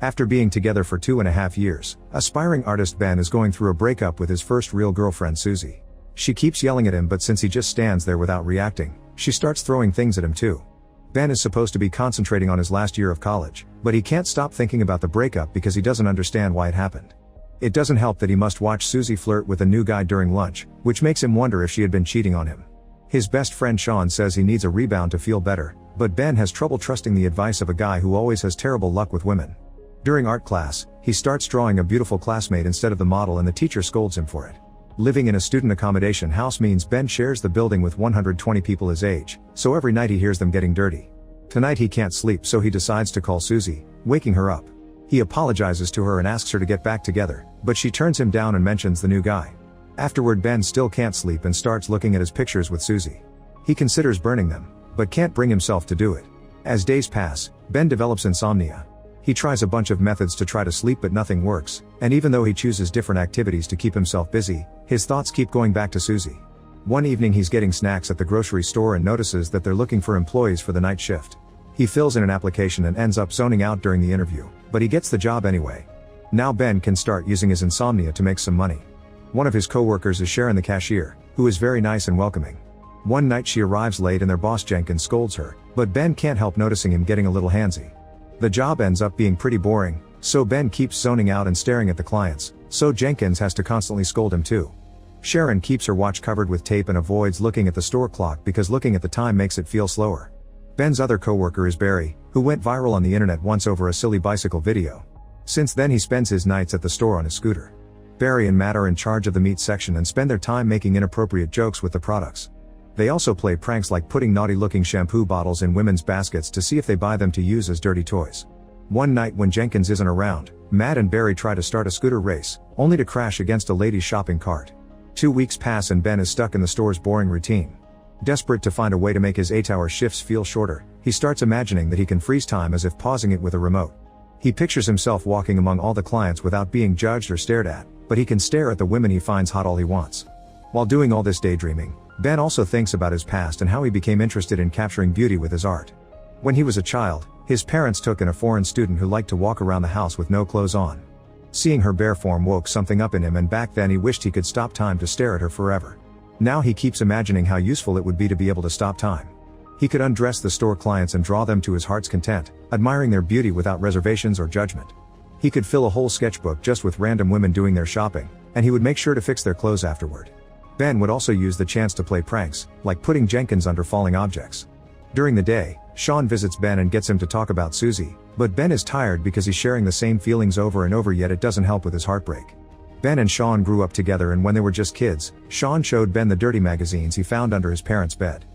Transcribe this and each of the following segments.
After being together for 2.5 years, aspiring artist Ben is going through a breakup with his first real girlfriend Susie. She keeps yelling at him, but since he just stands there without reacting, she starts throwing things at him too. Ben is supposed to be concentrating on his last year of college, but he can't stop thinking about the breakup because he doesn't understand why it happened. It doesn't help that he must watch Susie flirt with a new guy during lunch, which makes him wonder if she had been cheating on him. His best friend Sean says he needs a rebound to feel better, but Ben has trouble trusting the advice of a guy who always has terrible luck with women. During art class, he starts drawing a beautiful classmate instead of the model and the teacher scolds him for it. Living in a student accommodation house means Ben shares the building with 120 people his age, so every night he hears them getting dirty. Tonight he can't sleep, so he decides to call Susie, waking her up. He apologizes to her and asks her to get back together, but she turns him down and mentions the new guy. Afterward, Ben still can't sleep and starts looking at his pictures with Susie. He considers burning them, but can't bring himself to do it. As days pass, Ben develops insomnia. He tries a bunch of methods to try to sleep, but nothing works, and even though he chooses different activities to keep himself busy, his thoughts keep going back to Susie. One evening he's getting snacks at the grocery store and notices that they're looking for employees for the night shift. He fills in an application and ends up zoning out during the interview, but he gets the job anyway. Now Ben can start using his insomnia to make some money. One of his co-workers is Sharon, the cashier, who is very nice and welcoming. One night she arrives late and their boss Jenkins scolds her, but Ben can't help noticing him getting a little handsy. The job ends up being pretty boring, so Ben keeps zoning out and staring at the clients, so Jenkins has to constantly scold him too. Sharon keeps her watch covered with tape and avoids looking at the store clock because looking at the time makes it feel slower. Ben's other coworker is Barry, who went viral on the internet once over a silly bicycle video. Since then he spends his nights at the store on his scooter. Barry and Matt are in charge of the meat section and spend their time making inappropriate jokes with the products. They also play pranks like putting naughty-looking shampoo bottles in women's baskets to see if they buy them to use as dirty toys. One night when Jenkins isn't around, Matt and Barry try to start a scooter race, only to crash against a lady's shopping cart. 2 weeks pass and Ben is stuck in the store's boring routine. Desperate to find a way to make his 8-hour shifts feel shorter, he starts imagining that he can freeze time as if pausing it with a remote. He pictures himself walking among all the clients without being judged or stared at, but he can stare at the women he finds hot all he wants. While doing all this daydreaming, Ben also thinks about his past and how he became interested in capturing beauty with his art. When he was a child, his parents took in a foreign student who liked to walk around the house with no clothes on. Seeing her bare form woke something up in him, and back then he wished he could stop time to stare at her forever. Now he keeps imagining how useful it would be to be able to stop time. He could undress the store clients and draw them to his heart's content, admiring their beauty without reservations or judgment. He could fill a whole sketchbook just with random women doing their shopping, and he would make sure to fix their clothes afterward. Ben would also use the chance to play pranks, like putting Jenkins under falling objects. During the day, Sean visits Ben and gets him to talk about Susie, but Ben is tired because he's sharing the same feelings over and over, yet it doesn't help with his heartbreak. Ben and Sean grew up together, and when they were just kids, Sean showed Ben the dirty magazines he found under his parents' bed.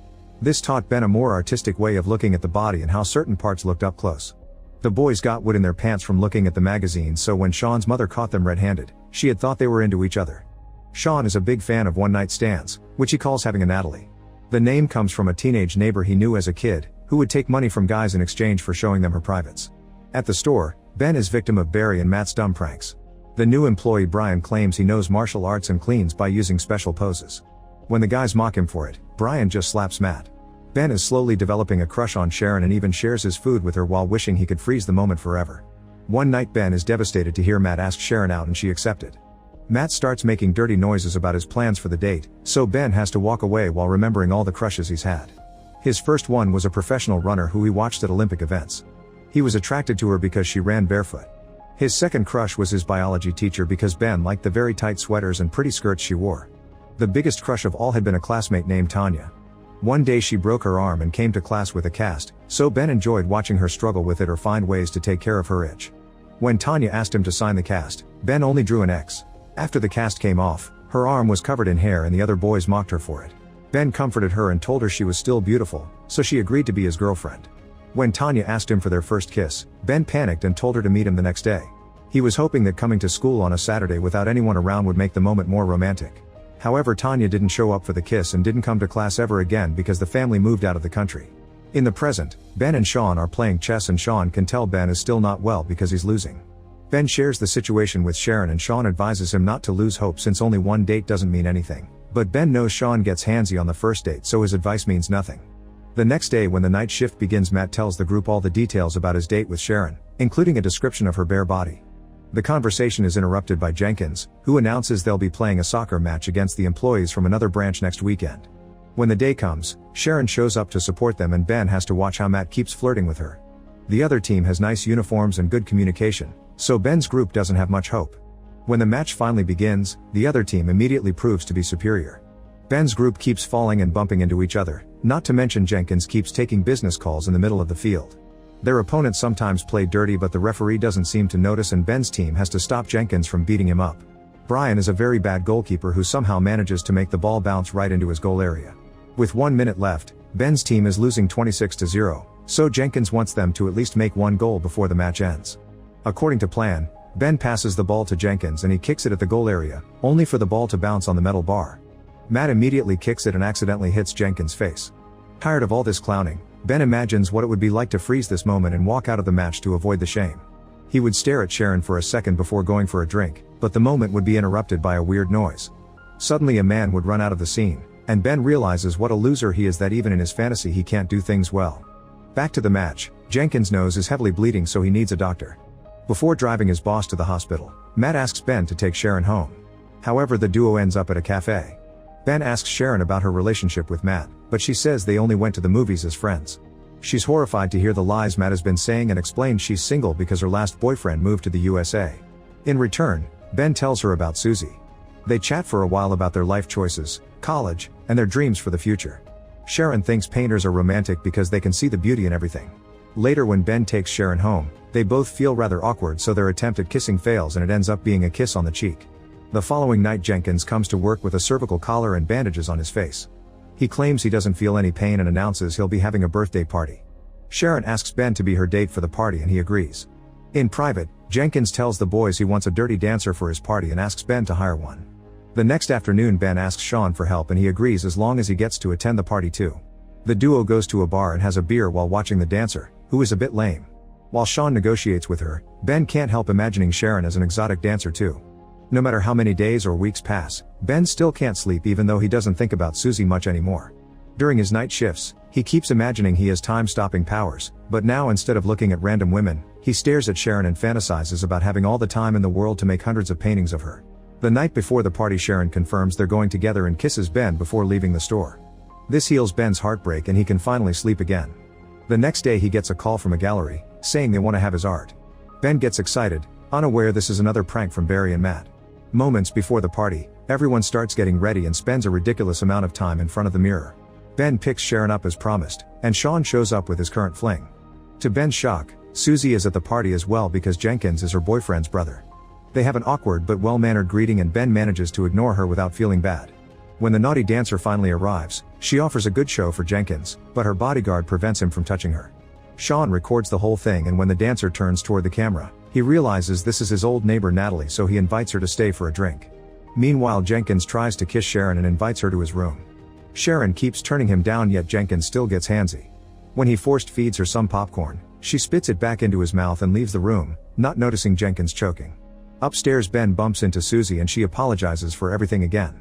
This taught Ben a more artistic way of looking at the body and how certain parts looked up close. The boys got wood in their pants from looking at the magazines, so when Sean's mother caught them red-handed, she had thought they were into each other. Sean is a big fan of one-night stands, which he calls having a Natalie. The name comes from a teenage neighbor he knew as a kid, who would take money from guys in exchange for showing them her privates. At the store, Ben is victim of Barry and Matt's dumb pranks. The new employee Brian claims he knows martial arts and cleans by using special poses. When the guys mock him for it, Brian just slaps Matt. Ben is slowly developing a crush on Sharon and even shares his food with her while wishing he could freeze the moment forever. One night Ben is devastated to hear Matt ask Sharon out, and she accepted. Matt starts making dirty noises about his plans for the date, so Ben has to walk away while remembering all the crushes he's had. His first one was a professional runner who he watched at Olympic events. He was attracted to her because she ran barefoot. His second crush was his biology teacher because Ben liked the very tight sweaters and pretty skirts she wore. The biggest crush of all had been a classmate named Tanya. One day she broke her arm and came to class with a cast, so Ben enjoyed watching her struggle with it or find ways to take care of her itch. When Tanya asked him to sign the cast, Ben only drew an X. After the cast came off, her arm was covered in hair and the other boys mocked her for it. Ben comforted her and told her she was still beautiful, so she agreed to be his girlfriend. When Tanya asked him for their first kiss, Ben panicked and told her to meet him the next day. He was hoping that coming to school on a Saturday without anyone around would make the moment more romantic. However, Tanya didn't show up for the kiss and didn't come to class ever again because the family moved out of the country. In the present, Ben and Sean are playing chess and Sean can tell Ben is still not well because he's losing. Ben shares the situation with Sharon and Sean advises him not to lose hope since only one date doesn't mean anything, but Ben knows Sean gets handsy on the first date, so his advice means nothing. The next day when the night shift begins, Matt tells the group all the details about his date with Sharon, including a description of her bare body. The conversation is interrupted by Jenkins, who announces they'll be playing a soccer match against the employees from another branch next weekend. When the day comes, Sharon shows up to support them and Ben has to watch how Matt keeps flirting with her. The other team has nice uniforms and good communication, so Ben's group doesn't have much hope. When the match finally begins, the other team immediately proves to be superior. Ben's group keeps falling and bumping into each other, not to mention Jenkins keeps taking business calls in the middle of the field. Their opponents sometimes play dirty, but the referee doesn't seem to notice and Ben's team has to stop Jenkins from beating him up. Brian is a very bad goalkeeper who somehow manages to make the ball bounce right into his goal area. With 1 minute left, Ben's team is losing 26-0, so Jenkins wants them to at least make one goal before the match ends. According to plan, Ben passes the ball to Jenkins and he kicks it at the goal area, only for the ball to bounce on the metal bar. Matt immediately kicks it and accidentally hits Jenkins' face. Tired of all this clowning, Ben imagines what it would be like to freeze this moment and walk out of the match to avoid the shame. He would stare at Sharon for a second before going for a drink, but the moment would be interrupted by a weird noise. Suddenly a man would run out of the scene, and Ben realizes what a loser he is, that even in his fantasy he can't do things well. Back to the match, Jenkins' nose is heavily bleeding so he needs a doctor. Before driving his boss to the hospital, Matt asks Ben to take Sharon home. However, the duo ends up at a cafe. Ben asks Sharon about her relationship with Matt, but she says they only went to the movies as friends. She's horrified to hear the lies Matt has been saying and explains she's single because her last boyfriend moved to the USA. In return, Ben tells her about Susie. They chat for a while about their life choices, college, and their dreams for the future. Sharon thinks painters are romantic because they can see the beauty in everything. Later, when Ben takes Sharon home, they both feel rather awkward, so their attempt at kissing fails and it ends up being a kiss on the cheek. The following night, Jenkins comes to work with a cervical collar and bandages on his face. He claims he doesn't feel any pain and announces he'll be having a birthday party. Sharon asks Ben to be her date for the party and he agrees. In private, Jenkins tells the boys he wants a dirty dancer for his party and asks Ben to hire one. The next afternoon, Ben asks Sean for help and he agrees as long as he gets to attend the party too. The duo goes to a bar and has a beer while watching the dancer, who is a bit lame. While Sean negotiates with her, Ben can't help imagining Sharon as an exotic dancer too. No matter how many days or weeks pass, Ben still can't sleep even though he doesn't think about Susie much anymore. During his night shifts, he keeps imagining he has time-stopping powers, but now instead of looking at random women, he stares at Sharon and fantasizes about having all the time in the world to make hundreds of paintings of her. The night before the party, Sharon confirms they're going together and kisses Ben before leaving the store. This heals Ben's heartbreak and he can finally sleep again. The next day he gets a call from a gallery, saying they want to have his art. Ben gets excited, unaware this is another prank from Barry and Matt. Moments before the party, everyone starts getting ready and spends a ridiculous amount of time in front of the mirror. Ben picks Sharon up as promised, and Sean shows up with his current fling. To Ben's shock, Susie is at the party as well because Jenkins is her boyfriend's brother. They have an awkward but well-mannered greeting and Ben manages to ignore her without feeling bad. When the naughty dancer finally arrives, she offers a good show for Jenkins, but her bodyguard prevents him from touching her. Sean records the whole thing and when the dancer turns toward the camera, he realizes this is his old neighbor Natalie, so he invites her to stay for a drink. Meanwhile, Jenkins tries to kiss Sharon and invites her to his room. Sharon keeps turning him down, yet Jenkins still gets handsy. When he forced feeds her some popcorn, she spits it back into his mouth and leaves the room, not noticing Jenkins choking. Upstairs, Ben bumps into Susie and she apologizes for everything again.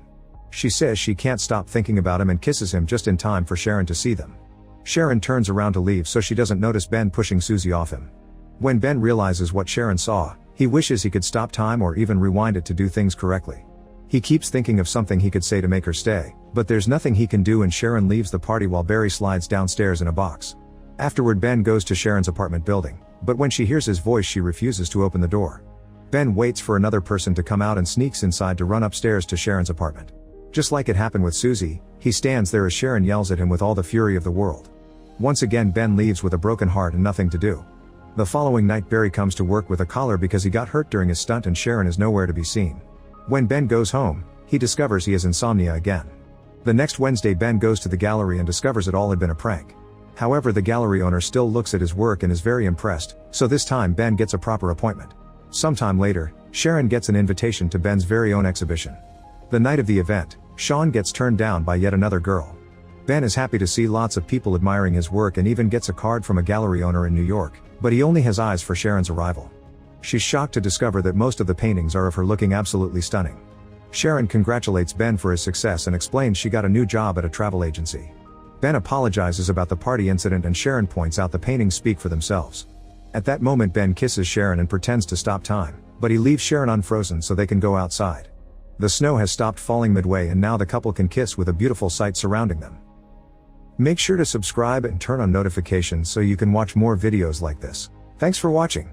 She says she can't stop thinking about him and kisses him just in time for Sharon to see them. Sharon turns around to leave so she doesn't notice Ben pushing Susie off him. When Ben realizes what Sharon saw, he wishes he could stop time or even rewind it to do things correctly. He keeps thinking of something he could say to make her stay, but there's nothing he can do and Sharon leaves the party while Barry slides downstairs in a box. Afterward, Ben goes to Sharon's apartment building, but when she hears his voice she refuses to open the door. Ben waits for another person to come out and sneaks inside to run upstairs to Sharon's apartment. Just like it happened with Susie, he stands there as Sharon yells at him with all the fury of the world. Once again, Ben leaves with a broken heart and nothing to do. The following night, Barry comes to work with a collar because he got hurt during his stunt and Sharon is nowhere to be seen. When Ben goes home, he discovers he has insomnia again. The next Wednesday, Ben goes to the gallery and discovers it all had been a prank. However, the gallery owner still looks at his work and is very impressed, so this time Ben gets a proper appointment. Sometime later, Sharon gets an invitation to Ben's very own exhibition. The night of the event, Sean gets turned down by yet another girl. Ben is happy to see lots of people admiring his work and even gets a card from a gallery owner in New York, but he only has eyes for Sharon's arrival. She's shocked to discover that most of the paintings are of her looking absolutely stunning. Sharon congratulates Ben for his success and explains she got a new job at a travel agency. Ben apologizes about the party incident and Sharon points out the paintings speak for themselves. At that moment Ben kisses Sharon and pretends to stop time, but he leaves Sharon unfrozen so they can go outside. The snow has stopped falling midway and now the couple can kiss with a beautiful sight surrounding them. Make sure to subscribe and turn on notifications so you can watch more videos like this. Thanks for watching.